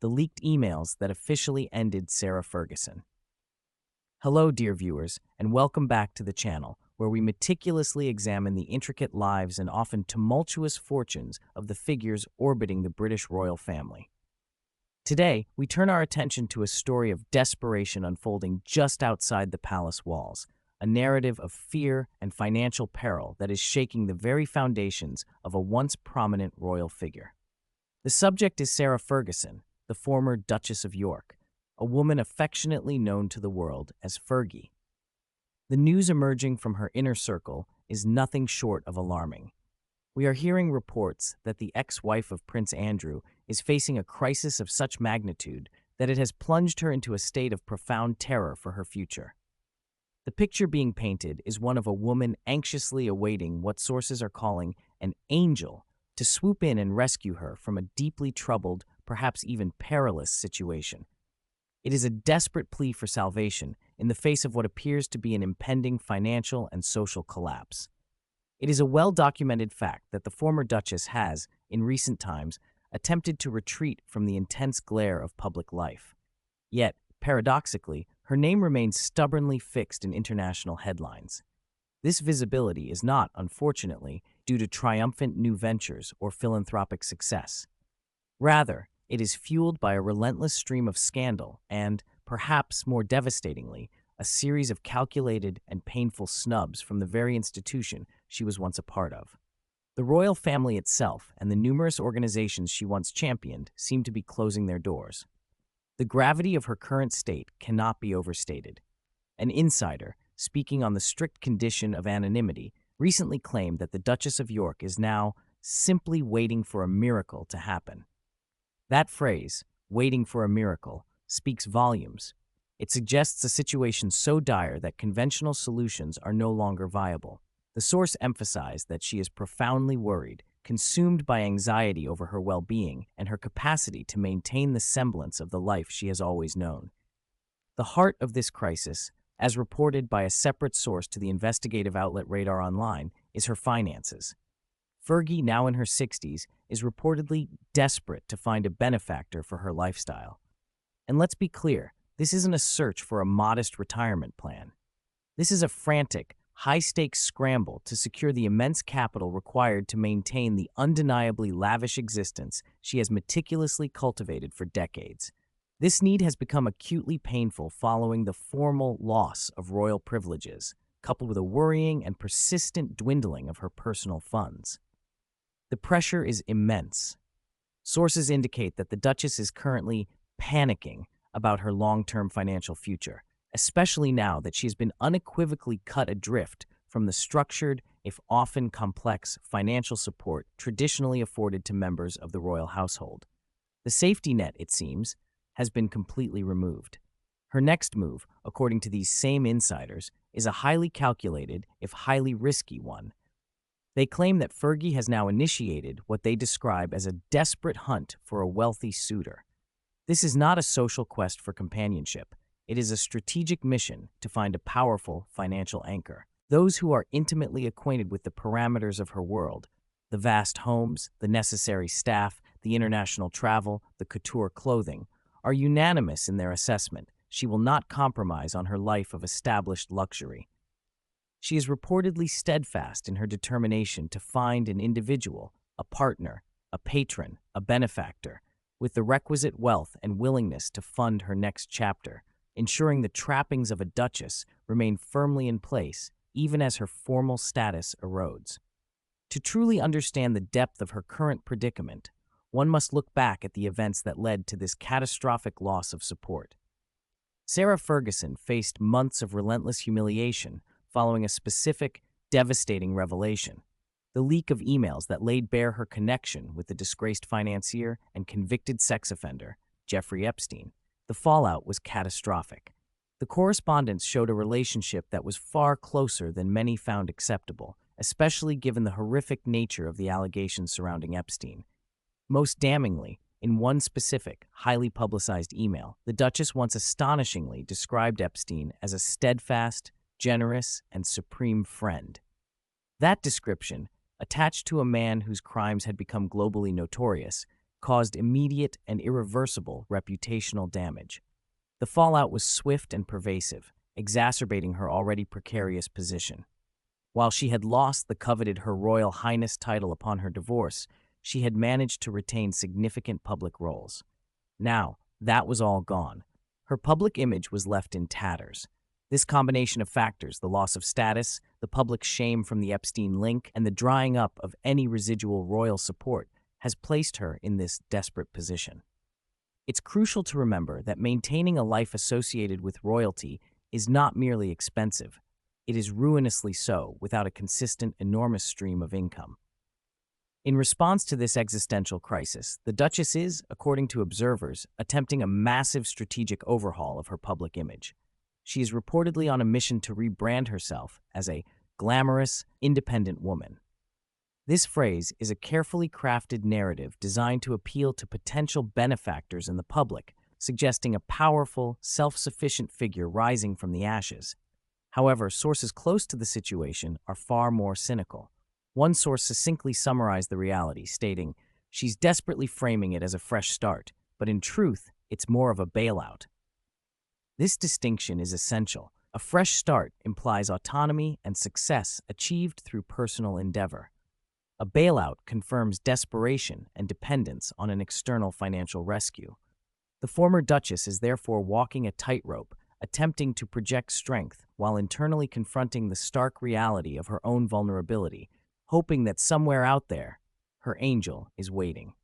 the leaked emails that officially ended Sarah Ferguson. Hello, dear viewers, and welcome back to the channel, where we meticulously examine the intricate lives and often tumultuous fortunes of the figures orbiting the British royal family. Today, we turn our attention to a story of desperation unfolding just outside the palace walls, a narrative of fear and financial peril that is shaking the very foundations of a once prominent royal figure. The subject is Sarah Ferguson, the former Duchess of York, a woman affectionately known to the world as Fergie. The news emerging from her inner circle is nothing short of alarming. We are hearing reports that the ex-wife of Prince Andrew is facing a crisis of such magnitude that it has plunged her into a state of profound terror for her future. The picture being painted is one of a woman anxiously awaiting what sources are calling an angel to swoop in and rescue her from a deeply troubled, perhaps even perilous situation. It is a desperate plea for salvation in the face of what appears to be an impending financial and social collapse. It is a well-documented fact that the former Duchess has, in recent times, attempted to retreat from the intense glare of public life. Yet, paradoxically, her name remains stubbornly fixed in international headlines. This visibility is not, unfortunately, due to triumphant new ventures or philanthropic success. Rather, it is fueled by a relentless stream of scandal and, perhaps more devastatingly, a series of calculated and painful snubs from the very institution she was once a part of. The royal family itself and the numerous organizations she once championed seem to be closing their doors. The gravity of her current state cannot be overstated. An insider, speaking on the strict condition of anonymity, recently claimed that the Duchess of York is now simply waiting for a miracle to happen. That phrase, waiting for a miracle, speaks volumes. It suggests a situation so dire that conventional solutions are no longer viable. The source emphasized that she is profoundly worried, consumed by anxiety over her well-being and her capacity to maintain the semblance of the life she has always known. The heart of this crisis, as reported by a separate source to the investigative outlet Radar Online, is her finances. Fergie, now in her 60s, is reportedly desperate to find a benefactor for her lifestyle. And let's be clear, this isn't a search for a modest retirement plan. This is a frantic, high-stakes scramble to secure the immense capital required to maintain the undeniably lavish existence she has meticulously cultivated for decades. This need has become acutely painful following the formal loss of royal privileges, coupled with a worrying and persistent dwindling of her personal funds. The pressure is immense. Sources indicate that the Duchess is currently panicking about her long-term financial future, especially now that she has been unequivocally cut adrift from the structured, if often complex, financial support traditionally afforded to members of the royal household. The safety net, it seems, has been completely removed. Her next move, according to these same insiders, is a highly calculated, if highly risky one. They claim that Fergie has now initiated what they describe as a desperate hunt for a wealthy suitor. This is not a social quest for companionship. It is a strategic mission to find a powerful financial anchor. Those who are intimately acquainted with the parameters of her world, the vast homes, the necessary staff, the international travel, the couture clothing, are unanimous in their assessment. She will not compromise on her life of established luxury. She is reportedly steadfast in her determination to find an individual, a partner, a patron, a benefactor, with the requisite wealth and willingness to fund her next chapter, ensuring the trappings of a duchess remain firmly in place even as her formal status erodes. To truly understand the depth of her current predicament, one must look back at the events that led to this catastrophic loss of support. Sarah Ferguson faced months of relentless humiliation following a specific, devastating revelation: the leak of emails that laid bare her connection with the disgraced financier and convicted sex offender, Jeffrey Epstein. The fallout was catastrophic. The correspondence showed a relationship that was far closer than many found acceptable, especially given the horrific nature of the allegations surrounding Epstein. Most damningly, in one specific, highly publicized email, the Duchess once astonishingly described Epstein as a steadfast, generous, and supreme friend. That description, attached to a man whose crimes had become globally notorious, caused immediate and irreversible reputational damage. The fallout was swift and pervasive, exacerbating her already precarious position. While she had lost the coveted Her Royal Highness title upon her divorce, she had managed to retain significant public roles. Now, that was all gone. Her public image was left in tatters. This combination of factors, the loss of status, the public shame from the Epstein link, and the drying up of any residual royal support, has placed her in this desperate position. It's crucial to remember that maintaining a life associated with royalty is not merely expensive. It is ruinously so without a consistent, enormous stream of income. In response to this existential crisis, the Duchess is, according to observers, attempting a massive strategic overhaul of her public image. She is reportedly on a mission to rebrand herself as a glamorous, independent woman. This phrase is a carefully crafted narrative designed to appeal to potential benefactors in the public, suggesting a powerful, self-sufficient figure rising from the ashes. However, sources close to the situation are far more cynical. One source succinctly summarized the reality, stating, "She's desperately framing it as a fresh start, but in truth, it's more of a bailout." This distinction is essential. A fresh start implies autonomy and success achieved through personal endeavor. A bailout confirms desperation and dependence on an external financial rescue. The former Duchess is therefore walking a tightrope, attempting to project strength while internally confronting the stark reality of her own vulnerability, hoping that somewhere out there, her angel is waiting.